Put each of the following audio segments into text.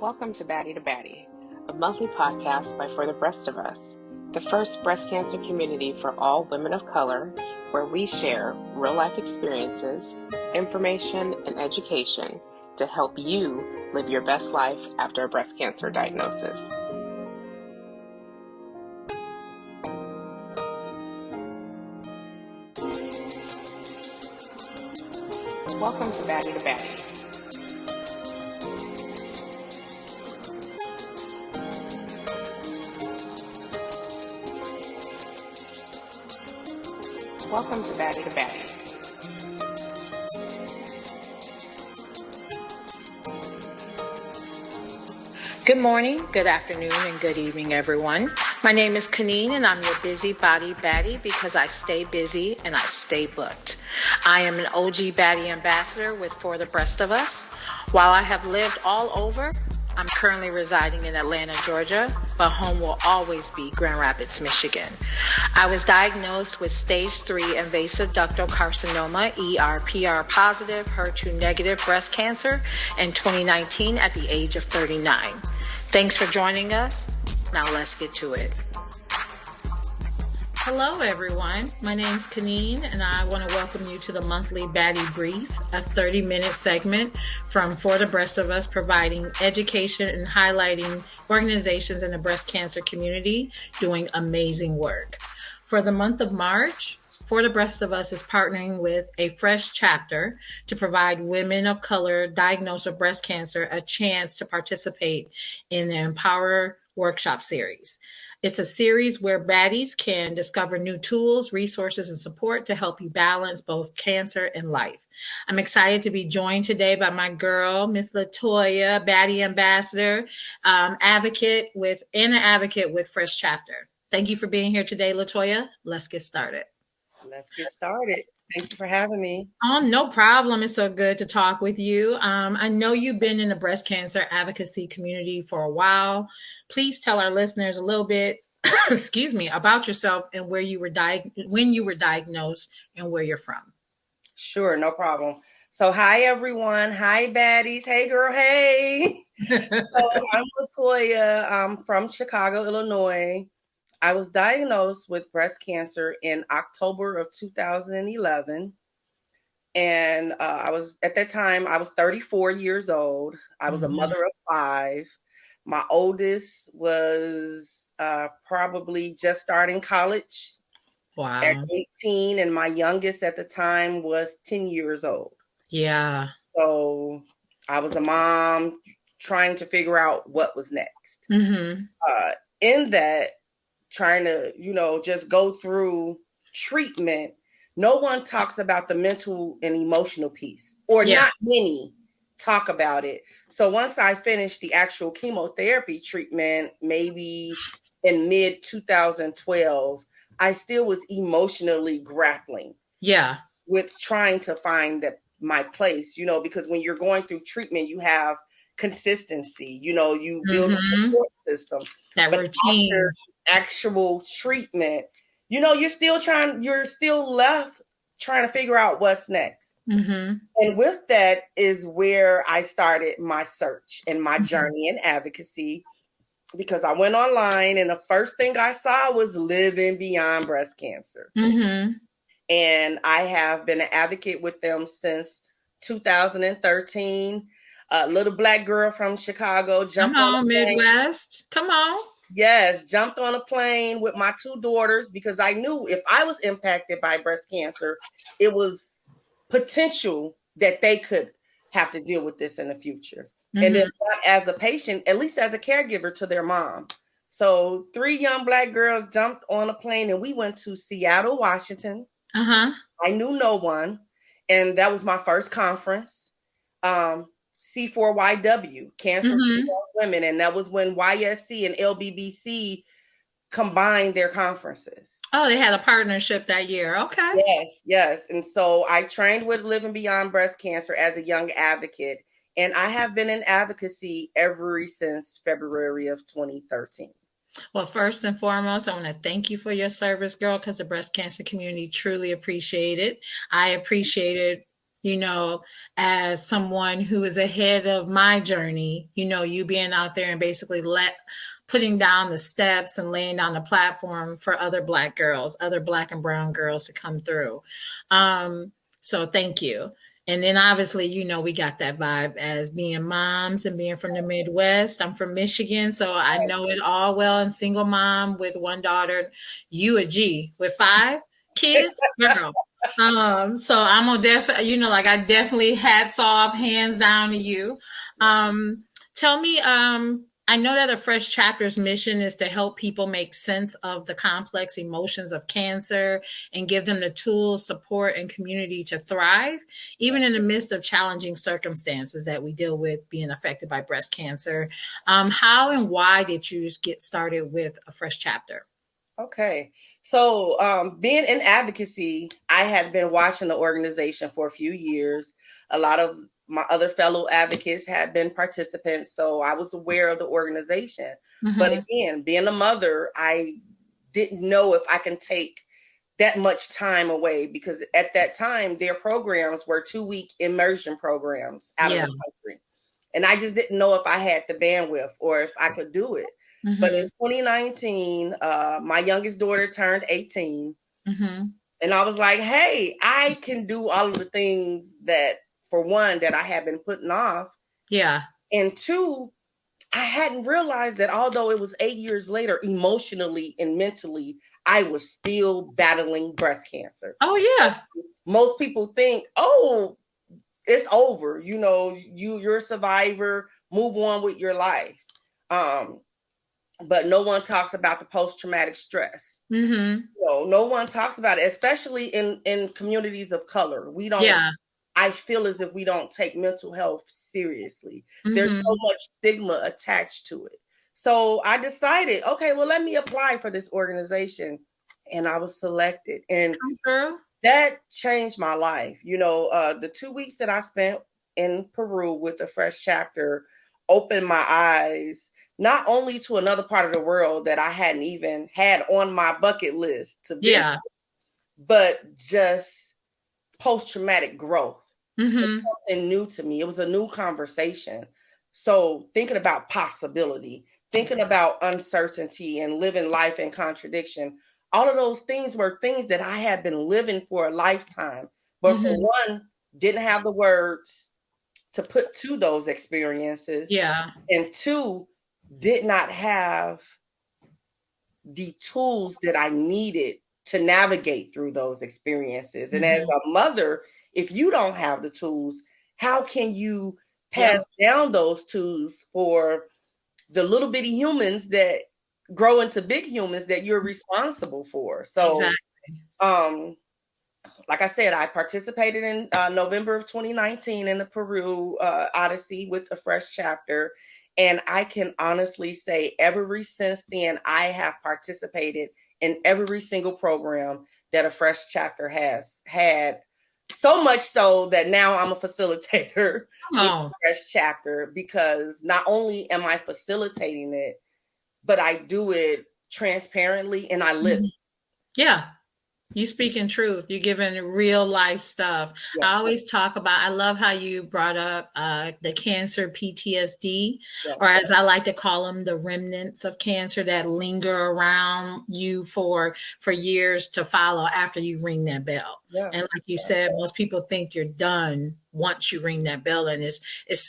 Welcome to Baddie, a monthly podcast by For the Breast of Us, the first breast cancer community for all women of color, where we share real-life experiences, information, and education to help you live your best life after a breast cancer diagnosis. Welcome to Baddie. Welcome to Baddie. Good morning, good afternoon, and good evening, everyone. My name is Keneene, and I'm your busybody baddie because I stay busy and I stay booked. I am an OG Baddie Ambassador with For the Breast of Us. While I have lived all over, I'm currently residing in Atlanta, Georgia, but home will always be Grand Rapids, Michigan. I was diagnosed with stage 3 invasive ductal carcinoma, ER/PR positive, HER2 negative breast cancer in 2019 at the age of 39. Thanks for joining us. Now let's get to it. Hello, everyone. My name's Keneene, and I want to welcome you to the monthly Baddie Brief, a 30-minute segment from For the Breast of Us, providing education and highlighting organizations in the breast cancer community doing amazing work. For the month of March, For the Breast of Us is partnering with A Fresh Chapter to provide women of color diagnosed with breast cancer a chance to participate in the Empower Workshop Series. It's a series where baddies can discover new tools, resources, and support to help you balance both cancer and life. I'm excited to be joined today by my girl, Miss Latoya, Baddie Ambassador, advocate with Fresh Chapter. Thank you for being here today, Latoya. Let's get started. Let's get started. Thank you for having me. No problem. It's so good to talk with you. I know you've been in the breast cancer advocacy community for a while. Please tell our listeners a little bit, about yourself and where you were when you were diagnosed and where you're from. Sure, no problem. So, hi everyone. Hi baddies. Hey girl. Hey. So I'm Latoya. I'm from Chicago, Illinois. I was diagnosed with breast cancer in October of 2011. And at that time, I was 34 years old. I was a mother of 5. My oldest was probably just starting college at 18. And my youngest at the time was 10 years old. Yeah. So I was a mom trying to figure out what was next. Mm-hmm. In that, trying to, just go through treatment, no one talks about the mental and emotional piece, or not many talk about it. So once I finished the actual chemotherapy treatment, maybe in mid 2012, I still was emotionally grappling with trying to find my place, because when you're going through treatment, you have consistency, you build a support system. That routine. After actual treatment, you're still left trying to figure out what's next. Mm-hmm. And with that is where I started my search and my journey in advocacy, because I went online and the first thing I saw was Living Beyond Breast Cancer. Mm-hmm. And I have been an advocate with them since 2013. A little Black girl from Chicago jumped on Midwest. Come on. Yes, jumped on a plane with my 2 daughters because I knew if I was impacted by breast cancer, it was potential that they could have to deal with this in the future. Mm-hmm. And then not as a patient, at least as a caregiver to their mom. So 3 young Black girls jumped on a plane and we went to Seattle, Washington. Uh-huh. I knew no one. And that was my first conference. C4YW, Cancer for Young Women. And that was when YSC and LBBC combined their conferences. Oh, they had a partnership that year. Okay. Yes. And so I trained with Living Beyond Breast Cancer as a young advocate. And I have been in advocacy ever since February of 2013. Well, first and foremost, I want to thank you for your service, girl, because the breast cancer community truly appreciate it. I appreciated you know, as someone who is ahead of my journey, you know, you being out there and basically putting down the steps and laying down the platform for other Black girls, other Black and brown girls to come through. So thank you. And then obviously, you know, we got that vibe as being moms and being from the Midwest. I'm from Michigan, so I know it all well. And single mom with one daughter, you a G with 5 kids, girl. So I'm gonna definitely, you know, like I definitely hats off, hands down to you. Tell me, I know that a Fresh Chapter's mission is to help people make sense of the complex emotions of cancer and give them the tools, support, and community to thrive, even in the midst of challenging circumstances that we deal with being affected by breast cancer. How and why did you get started with a Fresh Chapter? Okay. So being in advocacy, I had been watching the organization for a few years. A lot of my other fellow advocates had been participants, so I was aware of the organization. But again, being a mother, I didn't know if I can take that much time away, because at that time, their programs were 2-week immersion programs out of the country. And I just didn't know if I had the bandwidth or if I could do it. But in 2019, my youngest daughter turned 18. And I was like, hey, I can do all of the things that, for one, that I had been putting off. Yeah. And two, I hadn't realized that although it was 8 years later, emotionally and mentally, I was still battling breast cancer. Oh, yeah. Most people think, oh, it's over. You know, you're a survivor. Move on with your life. But no one talks about the post-traumatic stress. No one talks about it, especially in communities of color. We don't. Yeah. I feel as if we don't take mental health seriously. There's so much stigma attached to it. So I decided, okay, well, let me apply for this organization, and I was selected, and that changed my life. You know, the 2 weeks that I spent in Peru with the Fresh Chapter opened my eyes not only to another part of the world that I hadn't even had on my bucket list to visit, but just post-traumatic growth. It was something new to me. It was a new conversation. So thinking about possibility, thinking about uncertainty and living life in contradiction, all of those things were things that I had been living for a lifetime. But for one, didn't have the words to put to those experiences. And two, did not have the tools that I needed to navigate through those experiences. And as a mother, if you don't have the tools, how can you pass down those tools for the little bitty humans that grow into big humans that you're responsible for? So, like I said, I participated in November of 2019 in the Peru Odyssey with a Fresh Chapter. And I can honestly say ever since then, I have participated in every single program that a Fresh Chapter has had. So much so that now I'm a facilitator with a Fresh Chapter, because not only am I facilitating it, but I do it transparently and I live it. Yeah. You speaking truth. You're giving real life stuff. Yes. I always talk about, I love how you brought up the cancer PTSD, or as I like to call them, the remnants of cancer that linger around you for years to follow after you ring that bell. Yeah. And like you said, most people think you're done once you ring that bell, and it's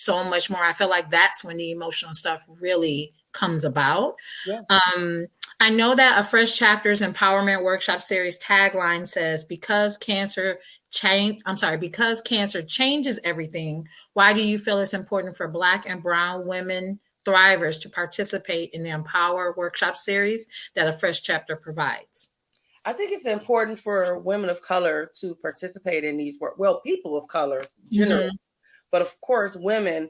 so much more. I feel like that's when the emotional stuff really comes about. Yeah. I know that a Fresh Chapter's Empowerment Workshop Series tagline says, because cancer changes everything, why do you feel it's important for Black and brown women thrivers to participate in the Empower Workshop Series that a Fresh Chapter provides? I think it's important for women of color to participate in these people of color generally, but of course women,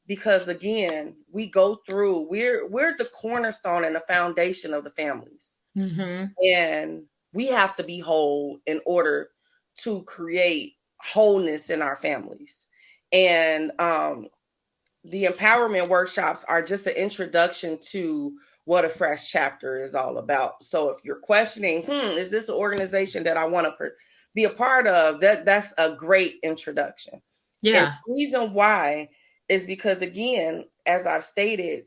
because again, we go through, we're the cornerstone and the foundation of the families. And we have to be whole in order to create wholeness in our families. And the empowerment workshops are just an introduction to what a Fresh Chapter is all about. So if you're questioning, is this an organization that I want to be a part of, that's a great introduction. Yeah. And the reason why is because, again, as I've stated,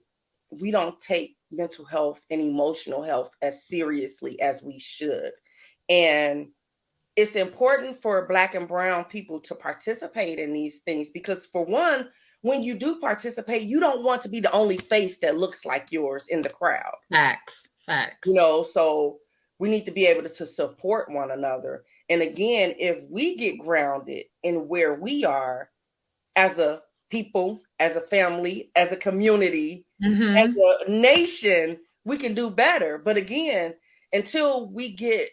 we don't take mental health and emotional health as seriously as we should. And it's important for Black and Brown people to participate in these things because, for one, when you do participate, you don't want to be the only face that looks like yours in the crowd. Facts. So we need to be able to support one another. And again, if we get grounded in where we are as a people, as a family, as a community, as a nation, we can do better. But again, until we get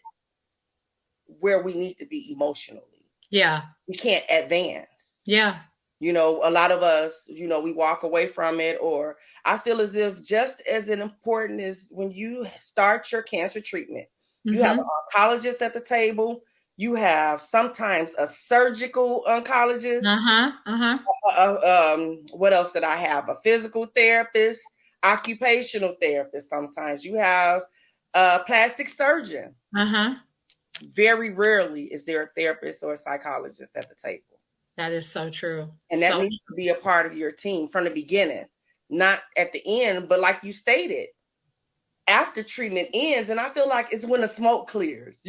where we need to be emotionally, we can't advance. A lot of us, we walk away from it, or I feel as if just as important as when you start your cancer treatment, you have an oncologist at the table. You have sometimes a surgical oncologist. What else did I have? A physical therapist, occupational therapist. Sometimes you have a plastic surgeon. Very rarely is there a therapist or a psychologist at the table. That is so true. And that needs to be a part of your team from the beginning, not at the end, but like you stated, after treatment ends. And I feel like it's when the smoke clears,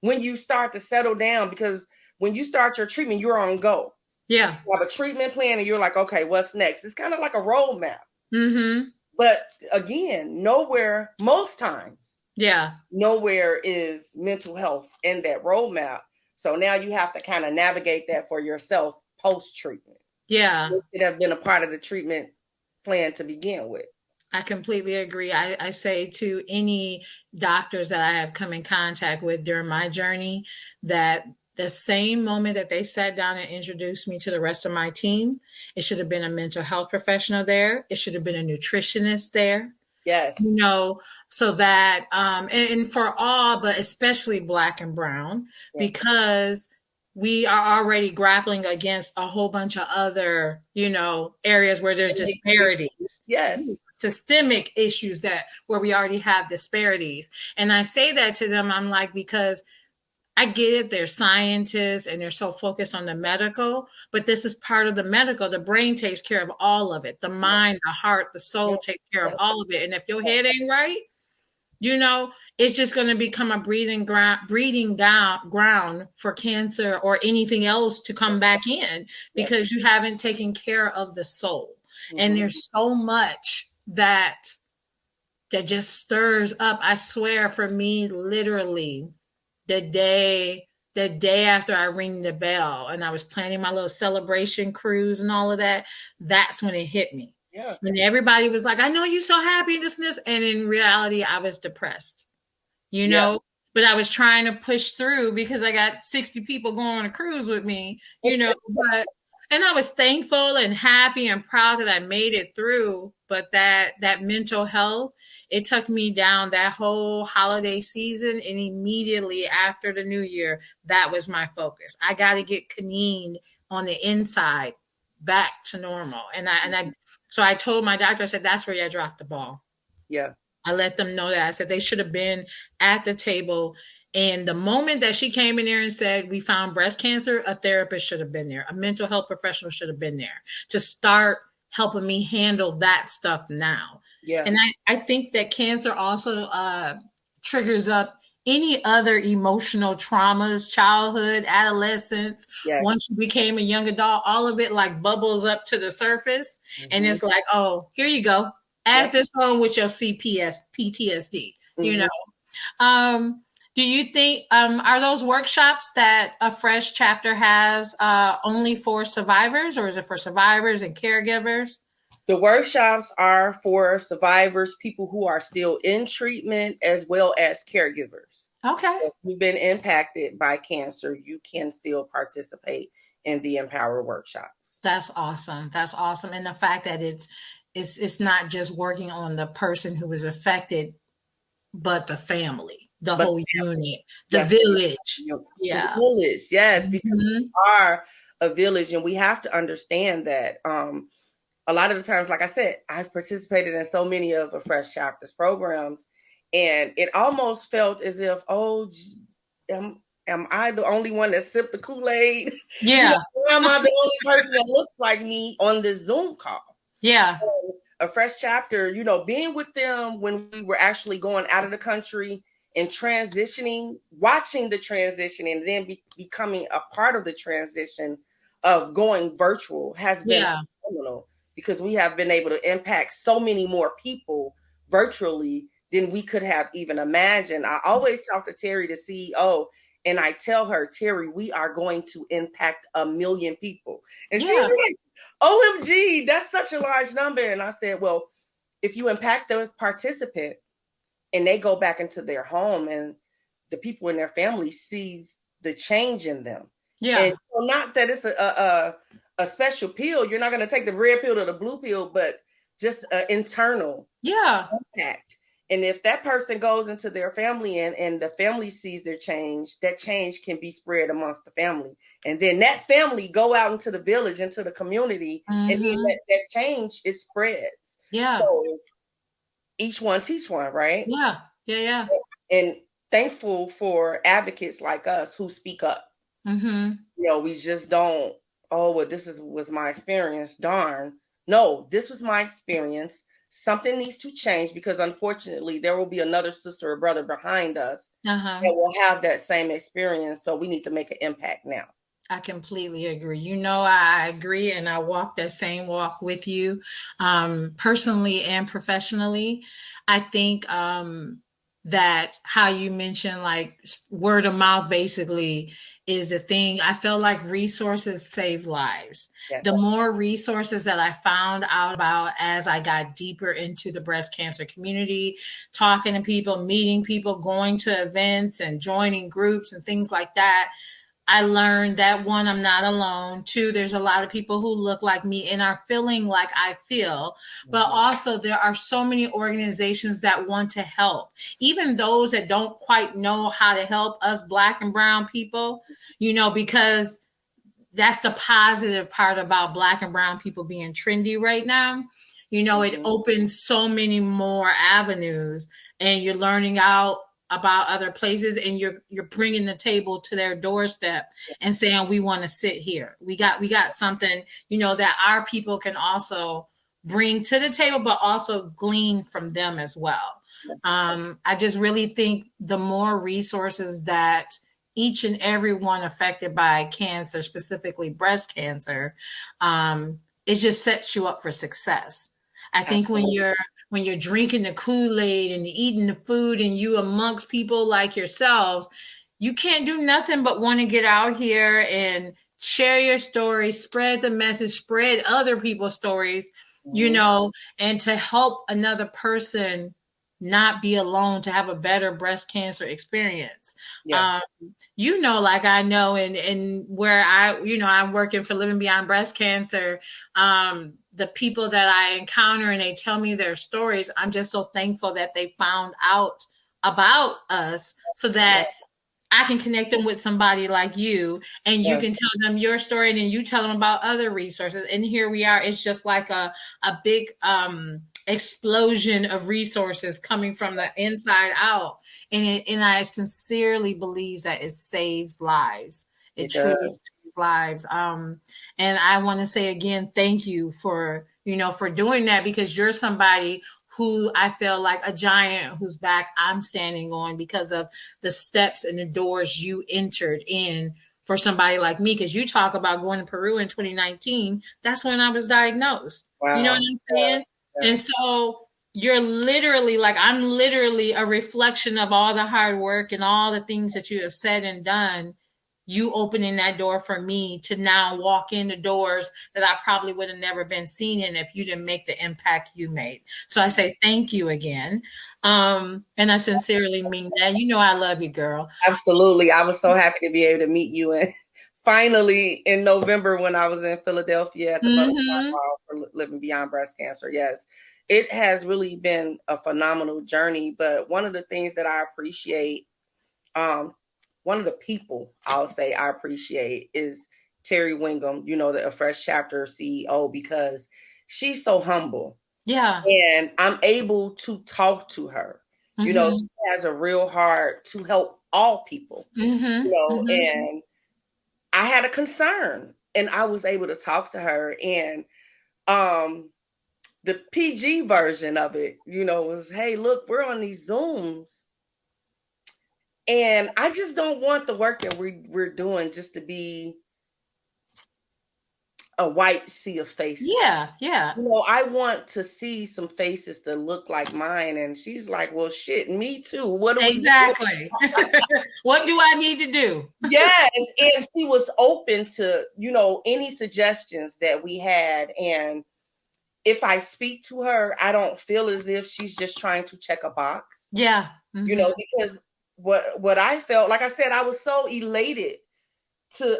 when you start to settle down, because when you start your treatment, you're on go. You have a treatment plan and you're like, okay, what's next? It's kind of like a roadmap. But again, most times, nowhere is mental health in that roadmap. So now you have to kind of navigate that for yourself post-treatment. It should have been a part of the treatment plan to begin with. I completely agree. I say to any doctors that I have come in contact with during my journey that the same moment that they sat down and introduced me to the rest of my team, it should have been a mental health professional there. It should have been a nutritionist there. Yes. So that, and for all, but especially Black and Brown, because we are already grappling against a whole bunch of other, areas where there's disparities. Systemic issues where we already have disparities. And I say that to them, I'm like, because I get it. They're scientists and they're so focused on the medical, but this is part of the medical. The brain takes care of all of it. The mind, the heart, the soul take care of all of it. And if your head ain't right, it's just going to become a breeding ground for cancer or anything else to come back in because you haven't taken care of the soul. And there's so much that just stirs up. I swear, for me, literally, the day after I ring the bell and I was planning my little celebration cruise and all of that, that's when it hit me. And everybody was like, I know you're so happy and this and this. And in reality, I was depressed, but I was trying to push through because I got 60 people going on a cruise with me, and I was thankful and happy and proud that I made it through. But that mental health, it took me down that whole holiday season, and immediately after the new year, that was my focus. I got to get Keneene on the inside back to normal. So I told my doctor, I said, that's where I dropped the ball. I let them know that. I said they should have been at the table. And the moment that she came in there and said, we found breast cancer, a therapist should have been there. A mental health professional should have been there to start helping me handle that stuff now. And I think that cancer also triggers up any other emotional traumas, childhood, adolescence. Once you became a young adult, all of it like bubbles up to the surface. And it's like, oh, here you go. Add this on with your PTSD, Do you think, are those workshops that a fresh chapter has only for survivors, or is it for survivors and caregivers? The workshops are for survivors, people who are still in treatment, as well as caregivers. Okay. If you've been impacted by cancer, you can still participate in the Empower workshops. That's awesome. And the fact that it's not just working on the person who was affected, but the family, the whole unit, the village. The village, yes, because we are a village, and we have to understand that a lot of the times, like I said, I've participated in so many of the Fresh Chapters programs, and it almost felt as if, am I the only one that sipped the Kool-Aid? Yeah. Am I the only person that looks like me on this Zoom call? Yeah. So, a fresh chapter, being with them when we were actually going out of the country and transitioning, watching the transition, and then becoming a part of the transition of going virtual has been phenomenal, because we have been able to impact so many more people virtually than we could have even imagined. I always talk to Terry, the CEO, and I tell her, Terry, we are going to impact 1 million people. And she's like, OMG, that's such a large number. And I said, well, if you impact the participant and they go back into their home and the people in their family sees the change in them. Yeah. And not that it's a special pill. You're not going to take the red pill or the blue pill, but just an internal impact. And if that person goes into their family and the family sees their change, that change can be spread amongst the family. And then that family go out into the village, into the community, and then that change, it spreads. Yeah. So each one teach one, right? Yeah. Yeah. Yeah. And thankful for advocates like us who speak up. We just don't, this was my experience. Darn. No, this was my experience. Something needs to change, because unfortunately there will be another sister or brother behind us that will have that same experience. So we need to make an impact now. I completely agree. I agree, and I walk that same walk with you, personally and professionally. I think that how you mentioned, like, word of mouth basically is the thing. I feel like resources save lives. Yes. The more resources that I found out about as I got deeper into the breast cancer community, talking to people, meeting people, going to events and joining groups and things like that, I learned that, one, I'm not alone. Two, there's a lot of people who look like me and are feeling like I feel. But also there are so many organizations that want to help, even those that don't quite know how to help us Black and brown people, because that's the positive part about Black and brown people being trendy right now. It opens so many more avenues, and you're learning out about other places, and you're bringing the table to their doorstep and saying, we want to sit here. We got something, that our people can also bring to the table, but also glean from them as well. I just really think the more resources that each and every one affected by cancer, specifically breast cancer, it just sets you up for success. I think when you're drinking the Kool-Aid and eating the food and you amongst people like yourselves, you can't do nothing but want to get out here and share your story, spread the message, spread other people's stories, and to help another person not be alone, to have a better breast cancer experience. Yeah. Like I know, and where I'm working for Living Beyond Breast Cancer, the people that I encounter and they tell me their stories, I'm just so thankful that they found out about us so that I can connect them with somebody like you, and you can tell them your story, and then you tell them about other resources. And here we are. It's just like a big explosion of resources coming from the inside out. And I sincerely believe that it saves lives. It truly saves lives. And I want to say again, thank you for doing that, because you're somebody who I feel like a giant whose back I'm standing on because of the steps and the doors you entered in for somebody like me. Because you talk about going to Peru in 2019. That's when I was diagnosed. Wow. You know what I'm saying? Yeah. And so you're literally I'm literally a reflection of all the hard work and all the things that you have said and done. You opening that door for me to now walk in the doors that I probably would have never been seen in if you didn't make the impact you made. So I say thank you again. And I sincerely mean that. I love you, girl. Absolutely. I was so happy to be able to meet you. And finally in November, when I was in Philadelphia at the Butterfly Ball for Living Beyond Breast Cancer. Yes, it has really been a phenomenal journey. But one of the things that I appreciate, one of the people I'll say I appreciate is Terry Wingham, the Fresh Chapter CEO, because she's so humble. Yeah. And I'm able to talk to her. She has a real heart to help all people, Mm-hmm. and I had a concern, and I was able to talk to her, and the PG version of it, was, hey, look, we're on these Zooms, and I just don't want the work that we're doing just to be a white sea of faces. Yeah. I want to see some faces that look like mine. And she's like, well, shit, me too. What do we do? What do I need to do? Yes. And she was open to, any suggestions that we had. And if I speak to her, I don't feel as if she's just trying to check a box. Yeah. Because what I felt, like I said, I was so elated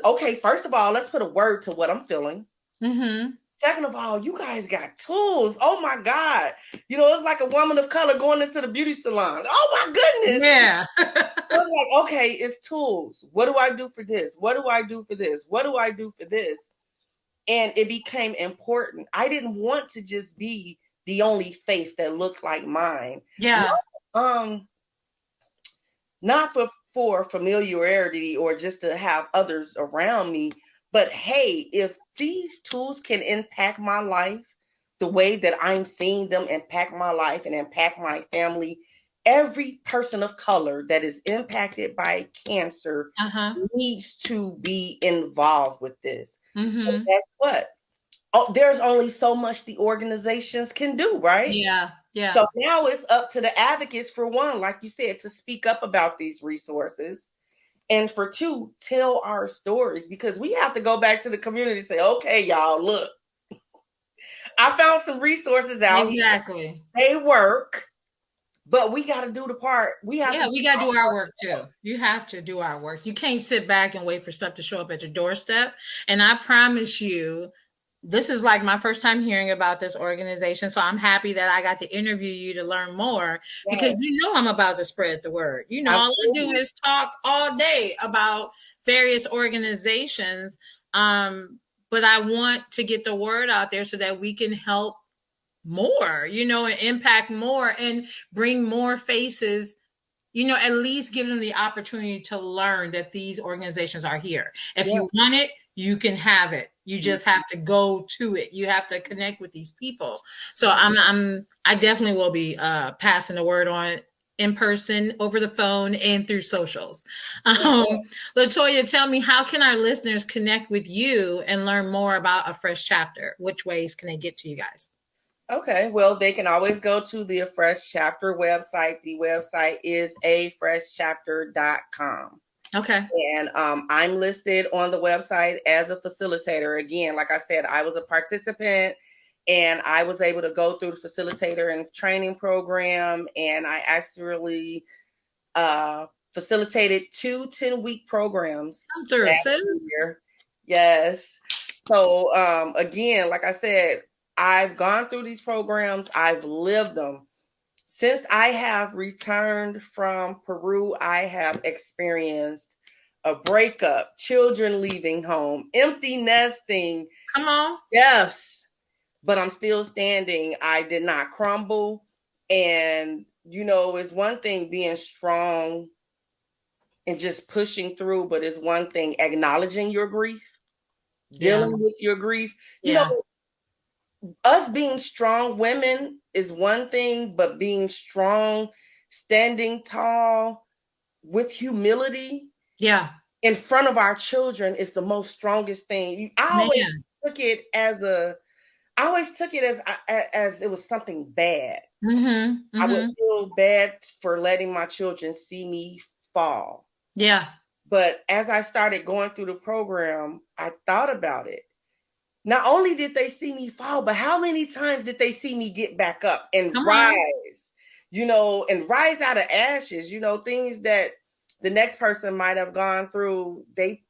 okay, first of all, let's put a word to what I'm feeling. Mm-hmm. Second of all, you guys got tools. Oh my God. It's like a woman of color going into the beauty salon. Oh my goodness. Yeah. I was like, okay, it's tools. What do I do for this? What do I do for this? What do I do for this? And it became important. I didn't want to just be the only face that looked like mine. Yeah. Not for familiarity or just to have others around me, but hey, if these tools can impact my life the way that I'm seeing them impact my life and impact my family, every person of color that is impacted by cancer needs to be involved with this. Mm-hmm. Guess what? Oh, there's only so much the organizations can do, right? Yeah. So now it's up to the advocates, for one, like you said, to speak up about these resources. And for two, tell our stories, because we have to go back to the community and say, okay, y'all, look, I found some resources out. Exactly. They work, but we got to do the part. We got to do our work too. You have to do our work. You can't sit back and wait for stuff to show up at your doorstep. And I promise you, this is like my first time hearing about this organization. So I'm happy that I got to interview you to learn more, because I'm about to spread the word. All I do is talk all day about various organizations. But I want to get the word out there so that we can help more, and impact more and bring more faces, at least give them the opportunity to learn that these organizations are here. If you want it, you can have it. You just have to go to it. You have to connect with these people. So I definitely will be passing the word on in person, over the phone, and through socials. Latoya, tell me, how can our listeners connect with you and learn more about A Fresh Chapter? Which ways can they get to you guys? Okay, well, they can always go to the A Fresh Chapter website. The website is afreshchapter.com. Okay. And I'm listed on the website as a facilitator. Again, like I said, I was a participant, and I was able to go through the facilitator and training program. And I actually facilitated 2 10-week programs last year. Yes. So again, like I said, I've gone through these programs. I've lived them. Since I have returned from Peru, I have experienced a breakup, children leaving home, empty nesting. Come on. Yes. But I'm still standing. I did not crumble. And, it's one thing being strong and just pushing through, but it's one thing acknowledging your grief, dealing with your grief. Us being strong women is one thing, but being strong, standing tall with humility in front of our children is the most strongest thing. I always took it as it was something bad. I would feel bad for letting my children see me fall. Yeah. But as I started going through the program, I thought about it. Not only did they see me fall, but how many times did they see me get back up and rise, and rise out of ashes, things that the next person might have gone through. They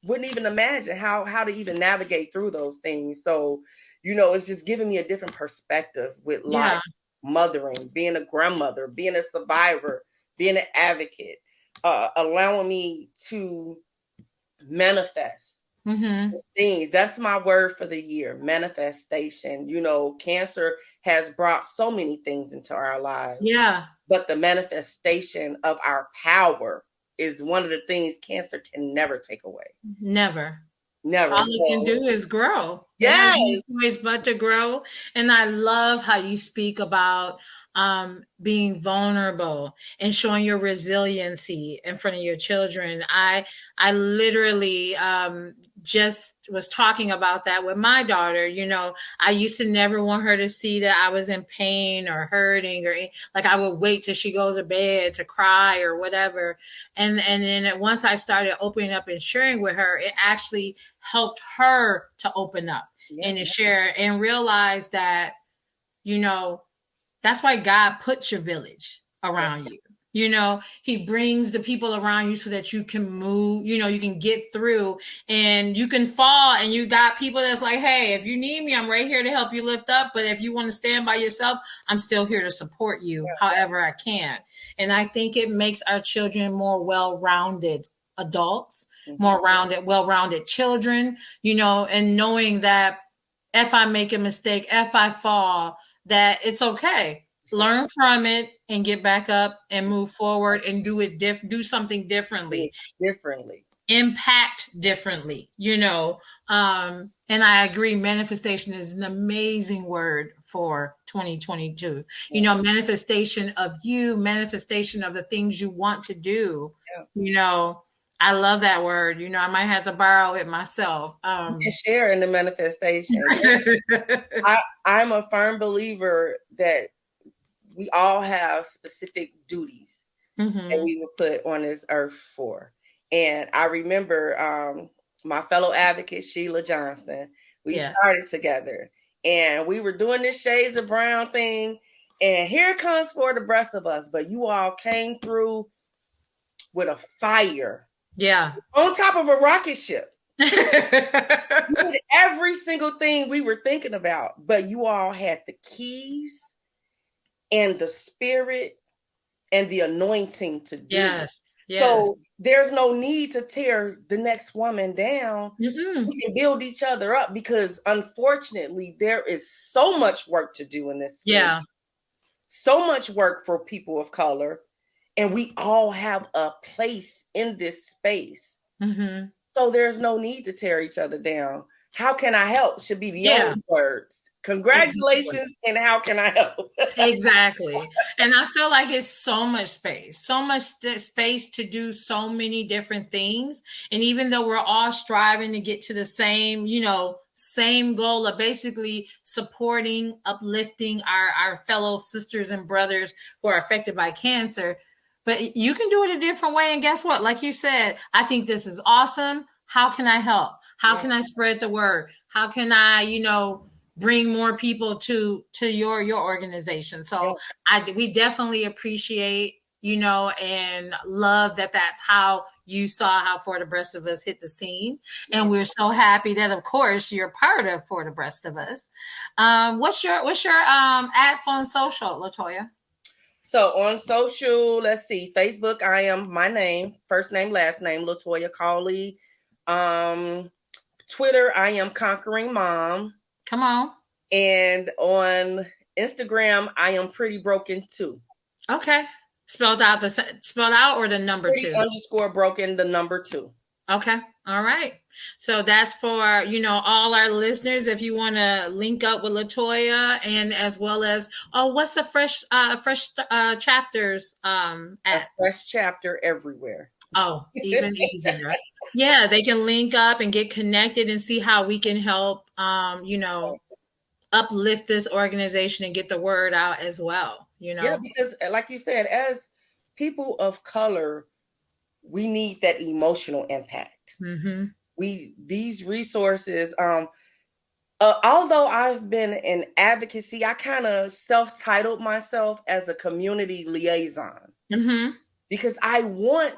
wouldn't even imagine how to even navigate through those things. So, it's just giving me a different perspective with life, mothering, being a grandmother, being a survivor, being an advocate, allowing me to manifest things. That's my word for the year, manifestation. You know, cancer has brought so many things into our lives. Yeah. But the manifestation of our power is one of the things cancer can never take away. Never. Never. All it can do is grow. Yes. It has no choice but to grow. And I love how you speak about being vulnerable and showing your resiliency in front of your children. I literally just was talking about that with my daughter. You know, I used to never want her to see that I was in pain or hurting, or like I would wait till she goes to bed to cry or whatever. And then once I started opening up and sharing with her, it actually helped her to open up and to share and realize that, you know, that's why God puts your village around you. You know, he brings the people around you so that you can move, you know, you can get through and you can fall, and you got people that's like, hey, if you need me, I'm right here to help you lift up. But if you want to stand by yourself, I'm still here to support you however I can. And I think it makes our children more well-rounded adults, more rounded, well-rounded children, you know, and knowing that if I make a mistake, if I fall, that it's okay. Learn from it and get back up and move forward and do something differently. Impact differently, you know. And I agree, manifestation is an amazing word for 2022. You know, manifestation of you, manifestation of the things you want to do. You know, I love that word. You know, I might have to borrow it myself. You can share in the manifestation. I'm a firm believer that we all have specific duties that we were put on this earth for. And I remember my fellow advocate, Sheila Johnson, we started together and we were doing this Shades of Brown thing. And here comes For the Breast of Us. But you all came through with a fire. Yeah. On top of a rocket ship. Every single thing we were thinking about, but you all had the keys and the spirit and the anointing to do it. So there's no need to tear the next woman down. We can build each other up, because unfortunately there is so much work to do in this space. So much work for people of color, and we all have a place in this space. So there's no need to tear each other down. How can I help should be the only words. Congratulations, and how can I help? Exactly. And I feel like it's so much space to do so many different things. And even though we're all striving to get to the same, you know, same goal of basically supporting, uplifting our fellow sisters and brothers who are affected by cancer, but you can do it a different way. And guess what? Like you said, I think this is awesome. How can I help? How can I spread the word? How can I, you know, bring more people to your organization? So we definitely appreciate, you know, and love that that's how you saw how For the Breast of Us hit the scene. And we're so happy that, of course, you're part of For the Breast of Us. What's your ads on social, Latoya? So on social, let's see, Facebook, I am my name, first name, last name, Latoya Cauley. Twitter, I am Conquering Mom. Come on. And on Instagram, I am Pretty Broken 2. Okay. Spelled out or the number Pretty 2? _broken, the number 2. Okay. All right. So that's for, you know, all our listeners. If you want to link up with Latoya, and as well as, what's the fresh chapters A fresh chapter everywhere. Oh, even easier. Yeah, they can link up and get connected and see how we can help, you know, uplift this organization and get the word out as well. You know, because like you said, as people of color, we need that emotional impact. These resources, although I've been in advocacy, I kind of self-titled myself as a community liaison, because I want,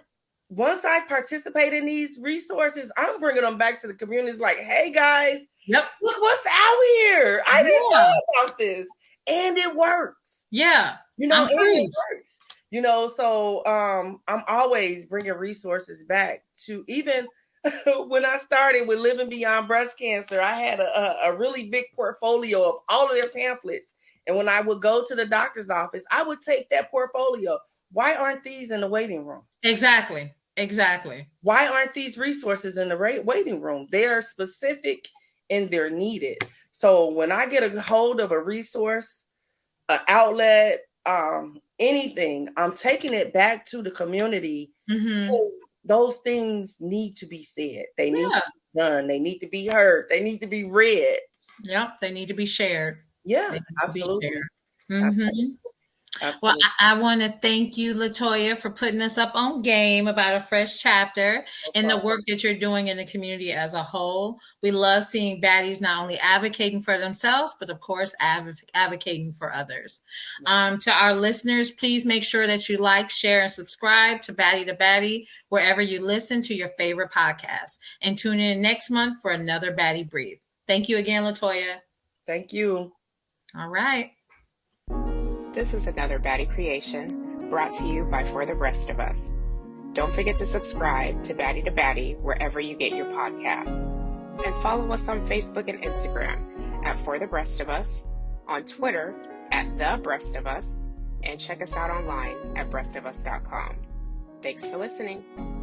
once I participate in these resources, I'm bringing them back to the communities like, hey guys, look what's out here. I didn't know about this. And it works. Yeah. You know, and it works. You know, so I'm always bringing resources back to, even when I started with Living Beyond Breast Cancer, I had a really big portfolio of all of their pamphlets. And when I would go to the doctor's office, I would take that portfolio. Why aren't these in the waiting room? Exactly. Why aren't these resources in the waiting room? They are specific and they're needed. So when I get a hold of a resource, an outlet, anything, I'm taking it back to the community. Mm-hmm. Those things need to be said. They need to be done. They need to be heard. They need to be read. Yep, they need to be shared. Yeah, absolutely. Mm-hmm. Absolutely. Well, I want to thank you, Latoya, for putting us up on game about a fresh chapter and the work that you're doing in the community as a whole. We love seeing baddies not only advocating for themselves, but of course, advocating for others. To our listeners, please make sure that you like, share, and subscribe to Baddie to Baddie wherever you listen to your favorite podcast. And tune in next month for another Baddie Brief. Thank you again, Latoya. Thank you. All right. This is another Baddie creation brought to you by For the Rest of Us. Don't forget to subscribe to Baddie to Baddie wherever you get your podcasts. And follow us on Facebook and Instagram at For the Breast of Us, on Twitter at The Breast of Us, and check us out online at breastofus.com. Thanks for listening.